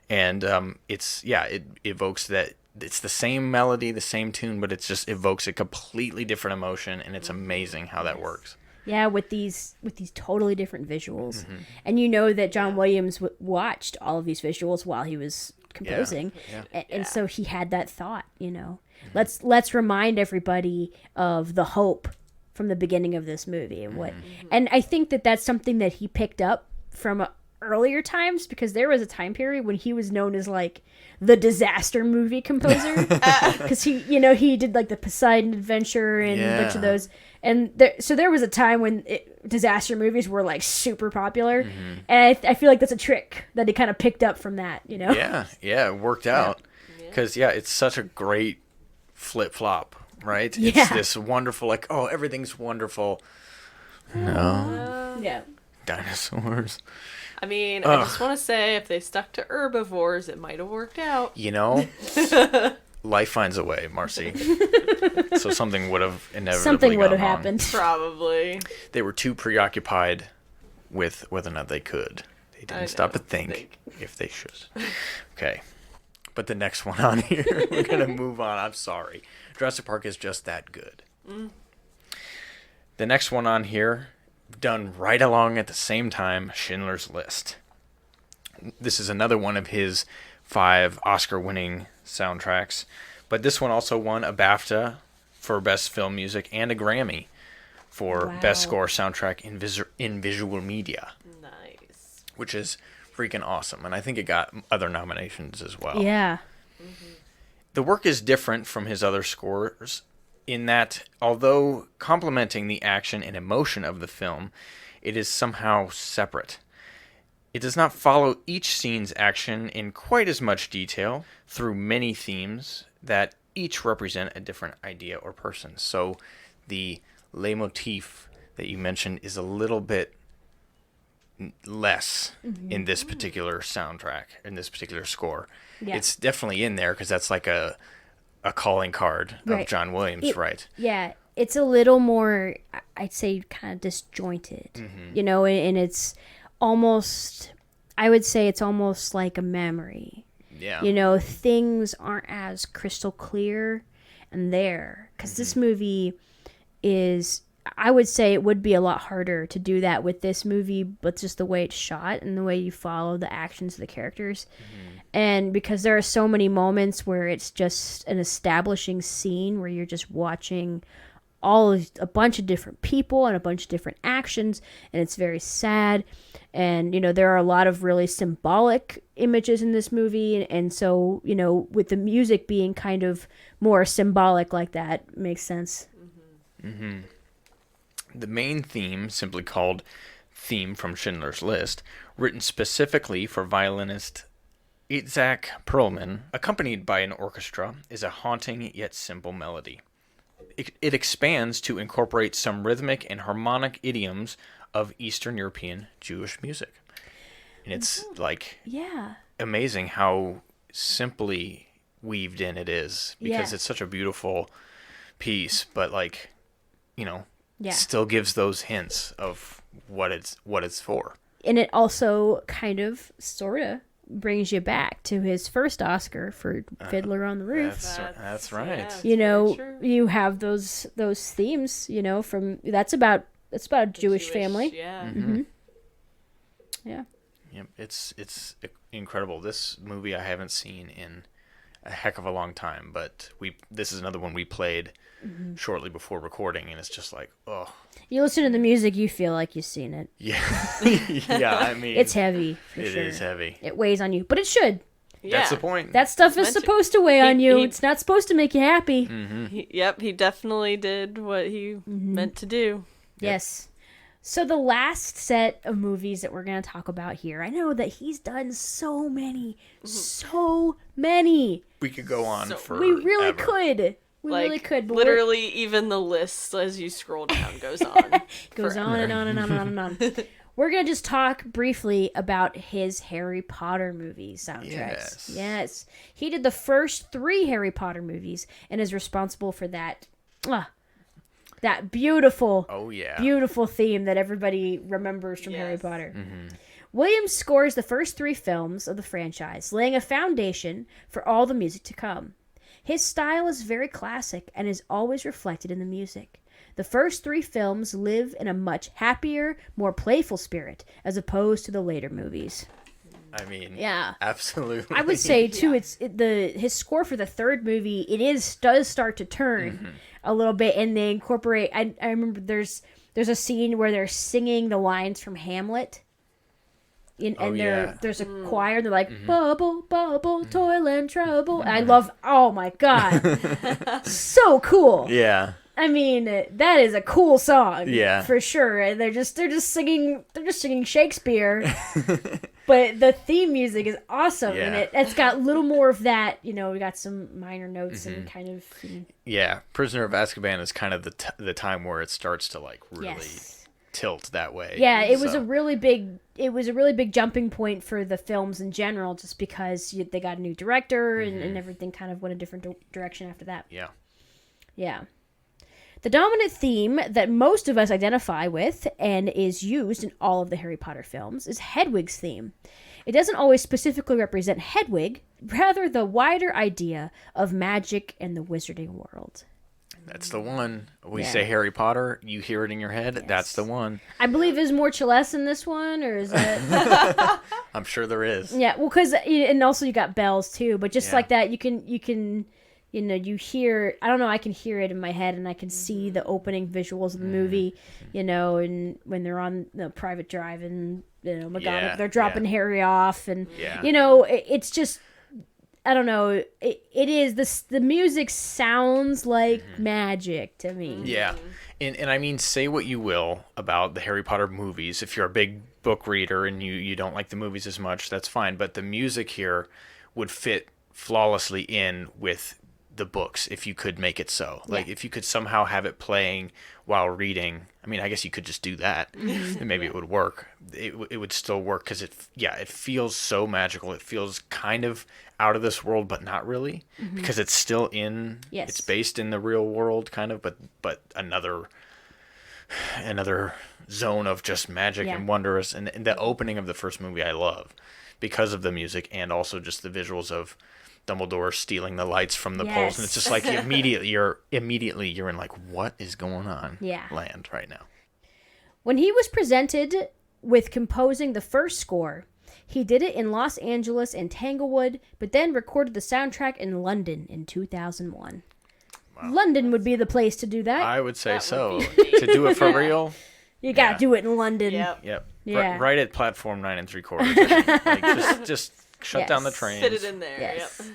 And it evokes that. It's the same melody, the same tune, but it just evokes a completely different emotion, and it's amazing how that works. Yeah, with these totally different visuals, and you know that John Williams watched all of these visuals while he was composing, and so he had that thought. Let's remind everybody of the hope from the beginning of this movie and what, and I think that's something that he picked up from earlier times because there was a time period when he was known as like the disaster movie composer because he did like the Poseidon Adventure and a bunch of those, and there was a time when disaster movies were like super popular, and I feel like that's a trick that he kind of picked up from that. Yeah, it worked out because it's such a great flip flop, right? It's this wonderful like, oh, everything's wonderful. No. Dinosaurs. I mean, I just want to say, if they stuck to herbivores, it might have worked out. Life finds a way, Marcy. So something would have inevitably something would have gone wrong. happened. Probably. They were too preoccupied with whether or not they could. They didn't stop to think if they should. Okay. But the next one on here, we're going to move on. I'm sorry. Jurassic Park is just that good. The next one on here, done right along at the same time, Schindler's List. This is another one of his 5 Oscar-winning soundtracks, but this one also won a BAFTA for Best Film Music and a Grammy for Best Score Soundtrack in Visual Media. Nice. Which is freaking awesome, and I think it got other nominations as well. Yeah. The work is different from his other scores in that, although complementing the action and emotion of the film, it is somehow separate. It does not follow each scene's action in quite as much detail through many themes that each represent a different idea or person. So the leitmotif that you mentioned is a little bit less in this particular soundtrack, in this particular score. Yeah. It's definitely in there because that's like a calling card of John Williams, right? Yeah, it's a little more, I'd say, kind of disjointed, and it's almost, I would say it's almost like a memory. Yeah. Things aren't as crystal clear and there, because this movie is, I would say it would be a lot harder to do that with this movie, but just the way it's shot and the way you follow the actions of the characters. And because there are so many moments where it's just an establishing scene where you're just watching a bunch of different people and a bunch of different actions, and it's very sad. And, there are a lot of really symbolic images in this movie. And so, with the music being kind of more symbolic like that, makes sense. The main theme, simply called Theme from Schindler's List, written specifically for violinist Itzhak Perlman, accompanied by an orchestra, is a haunting yet simple melody. It expands to incorporate some rhythmic and harmonic idioms of Eastern European Jewish music. And it's amazing how simply weaved in it is, because it's such a beautiful piece, but still gives those hints of what it's for. And it also kind of, sort of, brings you back to his first Oscar for Fiddler on the Roof. That's right. Yeah, You know, very true. you have those themes, you know, from that's about a Jewish family. Yeah. Yeah. Yep, it's incredible. This movie I haven't seen in a heck of a long time, but this is another one we played shortly before recording, and it's just like, oh. You listen to the music, you feel like you've seen it. Yeah. Yeah, I mean. It's heavy, for It sure. is heavy. It weighs on you, but it should. Yeah. That's the point. That stuff is supposed to weigh on you. he- It's not supposed to make you happy. He definitely did what he meant to do. Yes. So the last set of movies that we're going to talk about here, I know that he's done so many. We could go on So- for We really could. We really could. But literally, even the list as you scroll down goes on. goes on and on and on and on and on. We're going to just talk briefly about his Harry Potter movies soundtracks. Yes. He did the first 3 Harry Potter movies and is responsible for that beautiful, beautiful theme that everybody remembers from Harry Potter. Williams scores the first 3 films of the franchise, laying a foundation for all the music to come. His style is very classic and is always reflected in the music. The first 3 films live in a much happier, more playful spirit, as opposed to the later movies. I mean, Yeah. absolutely. I would say too, his score for the 3rd movie. Does start to turn a little bit, and they incorporate. I remember there's a scene where they're singing the lines from Hamlet. There's a choir. They're like bubble, bubble, toil and trouble. And I love. Oh my god, so cool. Yeah. I mean, that is a cool song. Yeah. For sure. And they're just singing Shakespeare. But the theme music is awesome, and it's got a little more of that. You know, we got some minor notes and kind of. Yeah, Prisoner of Azkaban is kind of the time where it starts to like really tilt that way. Yeah, it was a really big jumping point for the films in general, just because they got a new director and everything kind of went a different direction after that. Yeah. Yeah. The dominant theme that most of us identify with and is used in all of the Harry Potter films is Hedwig's theme. It doesn't always specifically represent Hedwig, rather the wider idea of magic and the wizarding world. That's the one. We say Harry Potter, you hear it in your head. Yes. That's the one. I believe there's more Celeste in this one, or is that... I'm sure there is. Yeah, well, because... And also you got bells, too, but just like that, you can... You know, you hear, I don't know, I can hear it in my head, and I can see the opening visuals of the movie, you know, and when they're on the private drive, and, you know, McGonagall, they're dropping Harry off, and, you know, it's just, I don't know, it is, the music sounds like magic to me. Yeah. And I mean, say what you will about the Harry Potter movies. If you're a big book reader and you don't like the movies as much, that's fine. But the music here would fit flawlessly in with the books if you could make it so. Like if you could somehow have it playing while reading. I mean, I guess you could just do that and maybe it would work. It would still work because it feels so magical. It feels kind of out of this world, but not really, because it's still it's based in the real world kind of, but another zone of just magic and wondrous. And the opening of the first movie I love because of the music and also just the visuals of Dumbledore stealing the lights from the poles, and it's just like immediately you're in like, what is going on? Land right now. When he was presented with composing the first score, he did it in Los Angeles and Tanglewood, but then recorded the soundtrack in London in 2001. Wow. London would be the place to do that. I would say so. To do it for real, you gotta do it in London. Yep. Yeah. Right at platform 9 3/4. Like just shut down the trains. Fit it in there. Yes.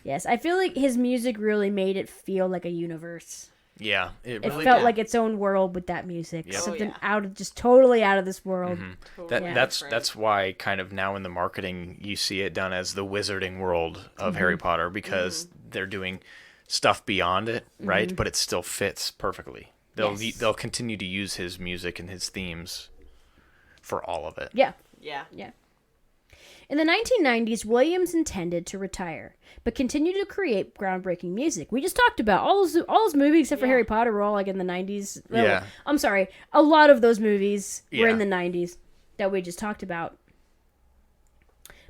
Yes, I feel like his music really made it feel like a universe. Yeah, it felt like its own world with that music. Yep. Something just totally out of this world. Totally that's why kind of now in the marketing you see it done as the wizarding world of Harry Potter, because they're doing stuff beyond it, right? But it still fits perfectly. They'll continue to use his music and his themes for all of it. Yeah. Yeah. In the 1990s, Williams intended to retire, but continued to create groundbreaking music. We just talked about all those movies except for Harry Potter were all like in the 90s. Yeah. I'm sorry. A lot of those movies were in the 90s that we just talked about.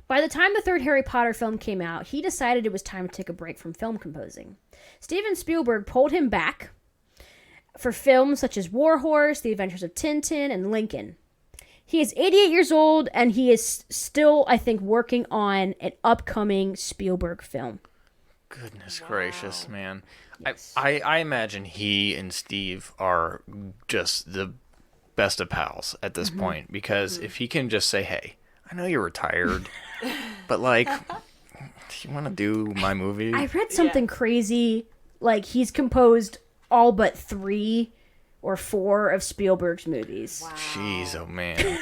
By the time the third Harry Potter film came out, he decided it was time to take a break from film composing. Steven Spielberg pulled him back for films such as War Horse, The Adventures of Tintin, and Lincoln. He is 88 years old, and he is still, I think, working on an upcoming Spielberg film. Goodness gracious, man. Yes. I imagine he and Steve are just the best of pals at this point, because if he can just say, hey, I know you're retired, but like, do you want to do my movie? I read something crazy, like he's composed all but 3 or 4 of Spielberg's movies. Wow. Jeez, oh man.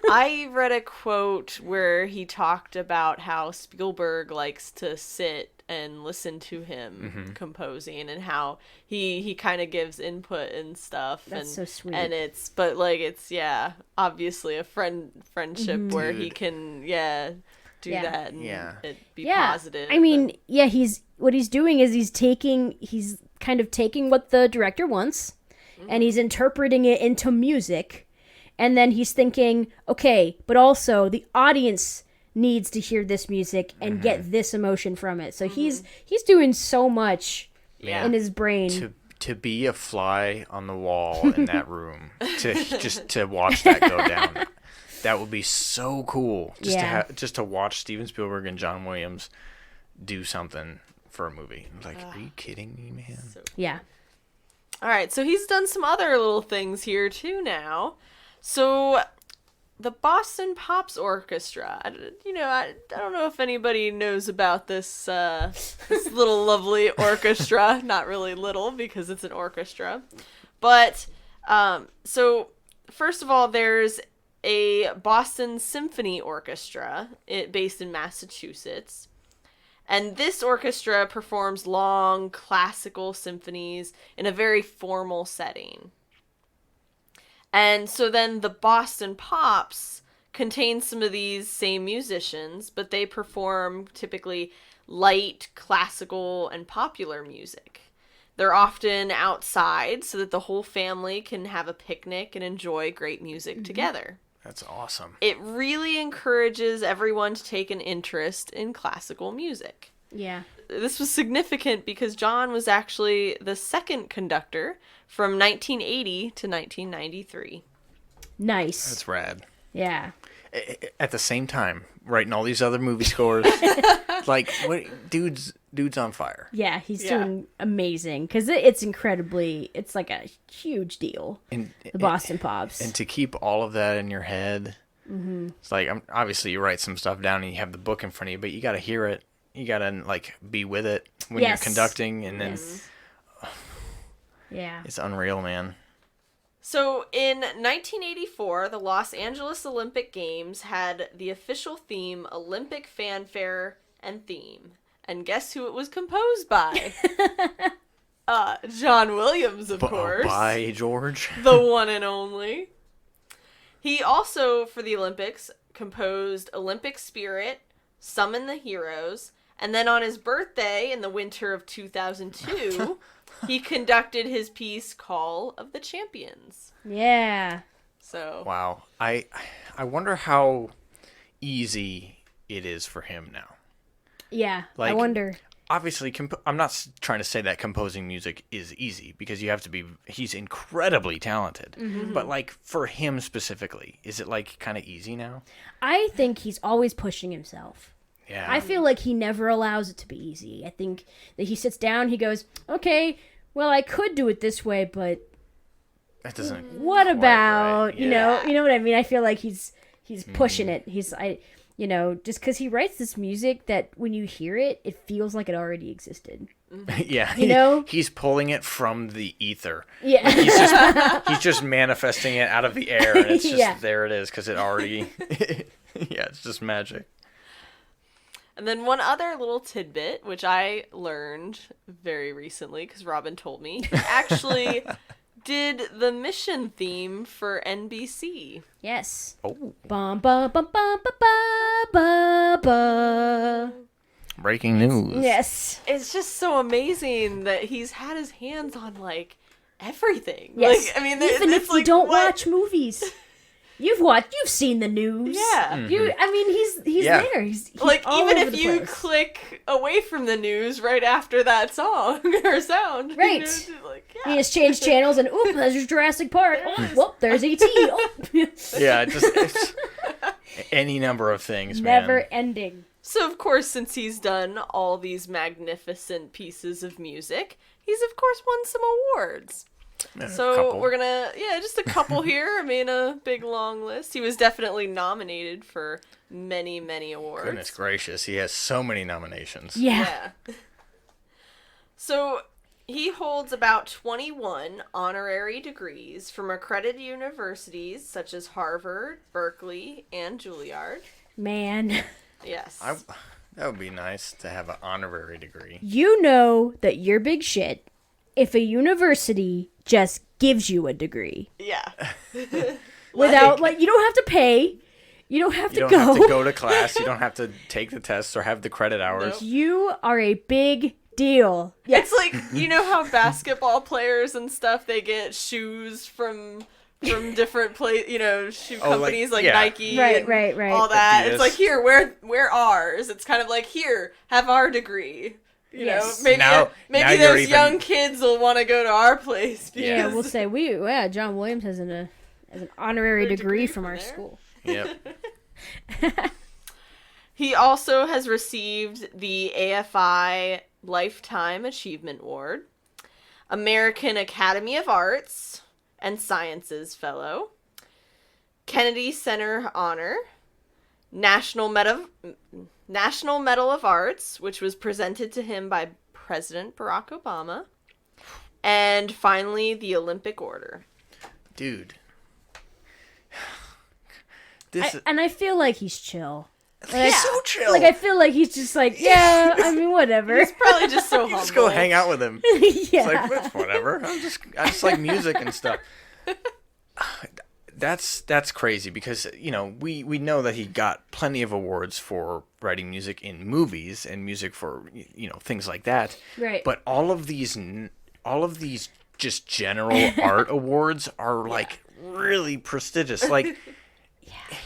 I read a quote where he talked about how Spielberg likes to sit and listen to him composing, and how he kind of gives input and stuff. That's so sweet. And it's obviously a friendship where he can do that and it be positive. I mean, he's doing is he's kind of taking what the director wants and he's interpreting it into music, and then he's thinking, okay, but also the audience needs to hear this music and get this emotion from it. So he's doing so much in his brain. To be a fly on the wall in that room, to watch that go down, that would be so cool. Just to watch Steven Spielberg and John Williams do something for a movie. Like, are you kidding me, man? Yeah. All right, so he's done some other little things here too now. So the Boston Pops Orchestra. I don't know if anybody knows about this this little lovely orchestra. Not really little, because it's an orchestra. But so first of all, there's a Boston Symphony Orchestra, based in Massachusetts. And this orchestra performs long classical symphonies in a very formal setting. And so then the Boston Pops contain some of these same musicians, but they perform typically light, classical, and popular music. They're often outside so that the whole family can have a picnic and enjoy great music together. That's awesome. It really encourages everyone to take an interest in classical music. Yeah. This was significant because John was actually the second conductor from 1980 to 1993. Nice. That's rad. Yeah. At the same time, writing all these other movie scores, like, what, dude's on fire. Yeah, he's doing amazing, because it's like a huge deal. The Boston Pops. And to keep all of that in your head, it's like, obviously you write some stuff down and you have the book in front of you, but you got to hear it. You got to like be with it when you're conducting, and then it's unreal, man. So in 1984, the Los Angeles Olympic Games had the official theme Olympic Fanfare and Theme. And guess who it was composed by? John Williams, of course. By George. The one and only. He also, for the Olympics, composed Olympic Spirit, Summon the Heroes, and then on his birthday in the winter of 2002, he conducted his piece Call of the Champions. Yeah. So. Wow. I wonder how easy it is for him now. Yeah, like, I wonder. Obviously, I'm not trying to say that composing music is easy, because you have to be, he's incredibly talented. But like, for him specifically, is it like kind of easy now? I think he's always pushing himself. Yeah. I feel like he never allows it to be easy. I think that he sits down, he goes, okay, well, I could do it this way, but that doesn't. What about, right. you know what I mean? I feel like he's pushing it. Just because he writes this music that when you hear it, it feels like it already existed. Yeah, he's pulling it from the ether. Yeah, like he's just manifesting it out of the air, and it's just there it is, because it already. It's just magic. And then one other little tidbit, which I learned very recently because Robin told me, he actually did the Mission theme for NBC. Yes. Oh. Bum, ba, bum, ba, ba, ba, ba, ba. Breaking news. Yes. It's just so amazing that he's had his hands on, like, everything. Yes. Like, I mean, even if you don't watch movies. You've seen the news. Yeah. I mean, he's Yeah. there. He's Like, all even over if the you place. click away from the news right after that song or sound. Right. You know, just like, He just changed channels and, oop, there's Jurassic Park. Oh, whoop, there's E.T. Oh. Yeah, it's any number of things, man. Never ending. So, of course, since he's done all these magnificent pieces of music, he's, of course, won some awards. Yeah, So, couple. we're gonna, just a couple here. I mean, a big, long list. He was definitely nominated for many, many awards. Goodness gracious, he has so many nominations. Yeah. So, he holds about 21 honorary degrees from accredited universities such as Harvard, Berkeley, and Juilliard. Man. Yes. That would be nice to have an honorary degree. You know that you're big shit if a university just gives you a degree. Yeah. Without, you don't have to pay. You don't have to You don't go. have to go to class. You don't have to take the tests or have the credit hours. Nope. You are a big deal. Yeah. It's like, you know how basketball players and stuff, they get shoes from different shoe companies like yeah. Nike Right, and right, right. all that. Adidas. It's like, here, wear ours. It's kind of like, here, have our degree. You Yes. know, maybe Now maybe you're those even- young kids will want to go to our place. Yeah, because- we'll say John Williams has an honorary degree from our there. school. Yep. He also has received the AFI Lifetime Achievement Award, American Academy of Arts and Sciences Fellow, Kennedy Center Honor, National Medal of Arts, which was presented to him by President Barack Obama, and finally the Olympic Order. Dude. I feel like he's chill. Like, He's so chill. Like, I feel like he's just like, yeah, I mean, whatever. Probably just so humble. Just go hang out with him. yeah. It's like, it's whatever. I just like music and stuff. That's crazy because, we know that he got plenty of awards for writing music in movies and music for, things like that. Right. But all of these just general art awards are like really prestigious. Like,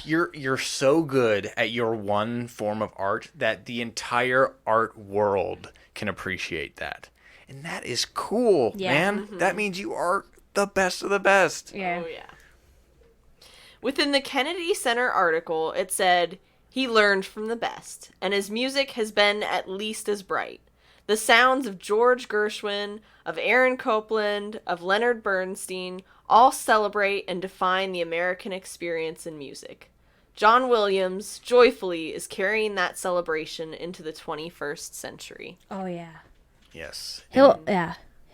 you're so good at your one form of art that the entire art world can appreciate that. And that is cool, Yeah. man. Mm-hmm. That means you are the best of the best. Yeah. Oh, yeah. Within the Kennedy Center article, it said, he learned from the best, and his music has been at least as bright. The sounds of George Gershwin, of Aaron Copland, of Leonard Bernstein all celebrate and define the American experience in music. John Williams joyfully is carrying that celebration into the 21st century. Oh, yeah. Yes. He'll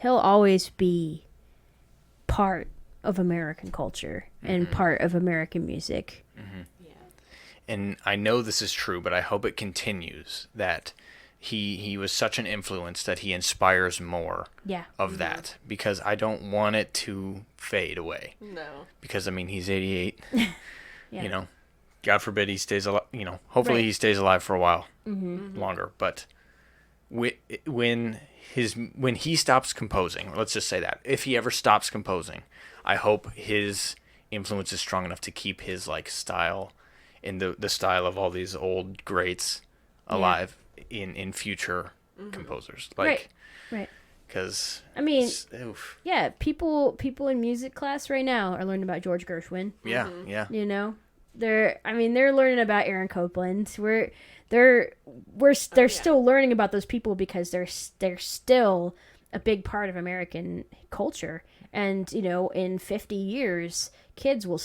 always be part of American culture and part of American music. And I know this is true, but I hope it continues that he was such an influence that he inspires more Yeah. of that, because I don't want it to fade away. No. Because, I mean, he's 88. Yeah. God forbid he stays alive. Hopefully Right. he stays alive for a while longer. But when he stops composing, let's just say that, if he ever stops composing, I hope his influence is strong enough to keep his style in the style of all these old greats alive in future composers. Right. Because I mean, yeah, people in music class right now are learning about George Gershwin. yeah. They're learning about Aaron Copland. They're still learning about those people because they're still a big part of American culture. And in 50 years, kids will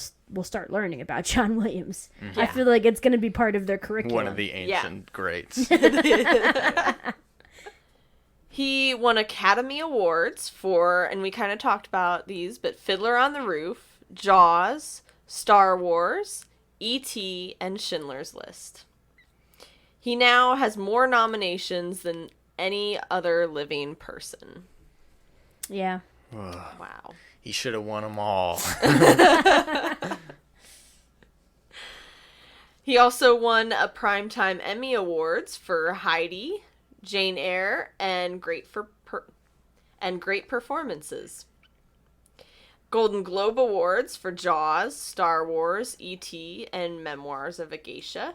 start learning about John Williams. I feel like it's going to be part of their curriculum. One of the ancient greats. He won Academy Awards for, and we kind of talked about these, but Fiddler on the Roof, Jaws, Star Wars, E.T., and Schindler's List. He now has more nominations than any other living person. Yeah. Wow. He should have won them all. He also won a Primetime Emmy Awards for Heidi, Jane Eyre, and great performances. Golden Globe Awards for Jaws, Star Wars, E.T., and Memoirs of a Geisha.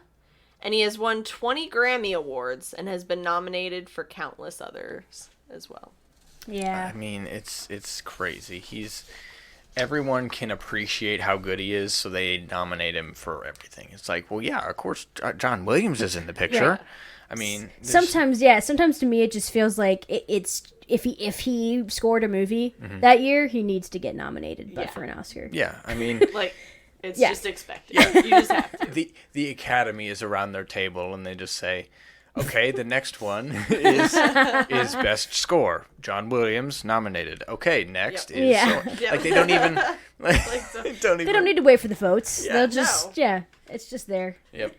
And he has won 20 Grammy Awards and has been nominated for countless others as well. Yeah. I mean, it's crazy. Everyone can appreciate how good he is, so they nominate him for everything. It's like, well, yeah, of course, John Williams is in the picture. Yeah. I mean, sometimes to me it just feels like it's if he scored a movie that year, he needs to get nominated for an Oscar. Yeah, I mean, like it's just expected. You just have to. The Academy is around their table and they just say, okay, the next one is best score. John Williams nominated. Okay, next is like they don't even they don't need to wait for the votes. Yeah. They'll just it's just there. Yep.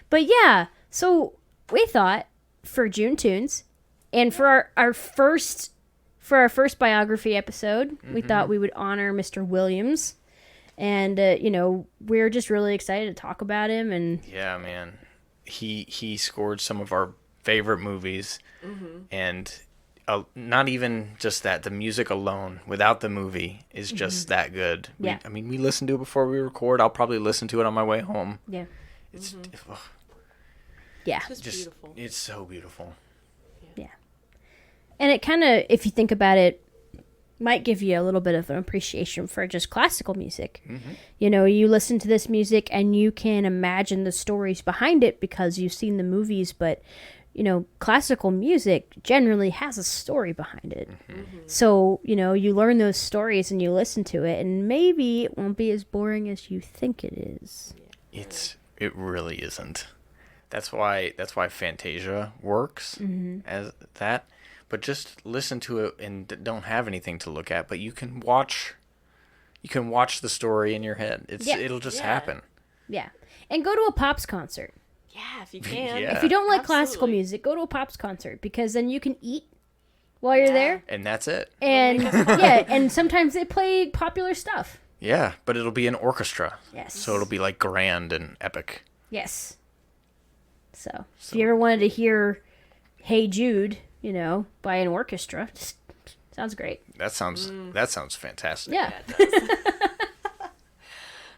But yeah, so we thought for June Tunes and for our first biography episode, we thought we would honor Mr. Williams. And we're just really excited to talk about him. And yeah, man, he scored some of our favorite movies, and not even just that, the music alone without the movie is just that good. Yeah. We listen to it before we record. I'll probably listen to it on my way home. Yeah. It's yeah, just beautiful. It's so beautiful. Yeah. And it kind of, if you think about it, might give you a little bit of an appreciation for just classical music. You listen to this music and you can imagine the stories behind it because you've seen the movies, but classical music generally has a story behind it. So you learn those stories and you listen to it, and maybe it won't be as boring as you think it is. It really isn't. That's why Fantasia works as that. But just listen to it and don't have anything to look at. But you can watch the story in your head. It'll just happen. Yeah, and go to a Pops concert. Yeah, if you can. Yeah. If you don't like classical music, go to a Pops concert because then you can eat while you're there. And that's it. And and sometimes they play popular stuff. Yeah, but it'll be an orchestra. Yes. So it'll be like grand and epic. Yes. So if you ever wanted to hear "Hey Jude," by an orchestra, just sounds great. That sounds fantastic. Yeah.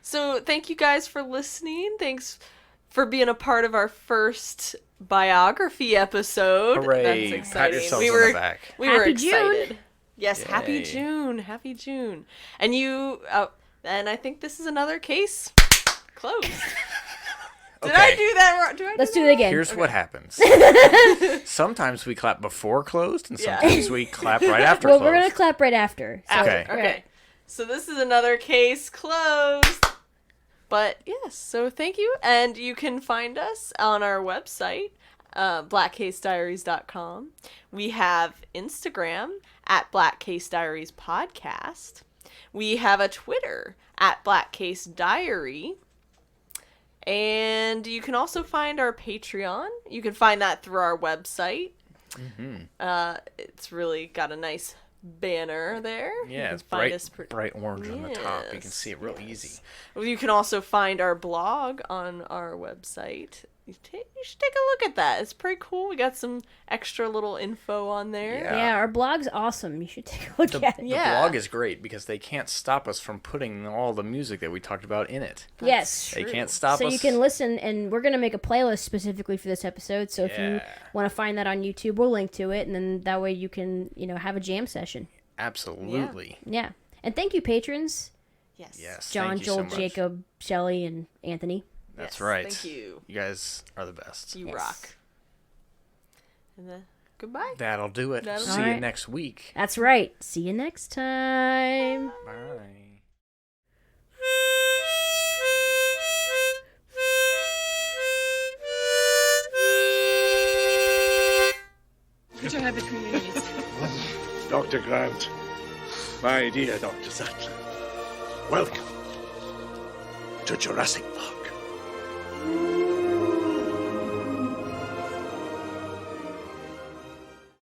So thank you guys for listening. Thanks for being a part of our first biography episode. Hooray. That's exciting. Pat yourselves on the back. We were Happy excited. June. Yes, Yay. happy June. Happy June. And and I think this is another case closed. Did I do that wrong? Let's do it again. Here's what happens. Sometimes we clap before closed, and sometimes we clap right after closed. We're going to clap right after. So, Okay. Okay. So this is another case closed. But yes, so thank you. And you can find us on our website, blackcasediaries.com. We have Instagram at Black Case Diaries Podcast. We have a Twitter at Black Case Diary. And you can also find our Patreon. You can find that through our website. It's really got a nice banner there. Yeah, it's bright orange on the top. You can see it real easy. You can also find our blog on our website. You should take a look at that. It's pretty cool. We got some extra little info on there. Yeah, our blog's awesome. You should take a look at it. The blog is great because they can't stop us from putting all the music that we talked about in it. Yes. They can't stop us. So you can listen, and we're going to make a playlist specifically for this episode. So if you want to find that on YouTube, we'll link to it, and then that way you can, have a jam session. Absolutely. Yeah. And thank you, patrons. Yes. John, thank you Joel, so much. Jacob, Shelley, and Anthony. That's right. Thank you. You guys are the best. You rock. And then goodbye. That'll do it. That'll See do you it. next week. That's right. See you next time. Bye. Could you have the communities? Dr. Grant, my dear Dr. Sattler, welcome to Jurassic Park.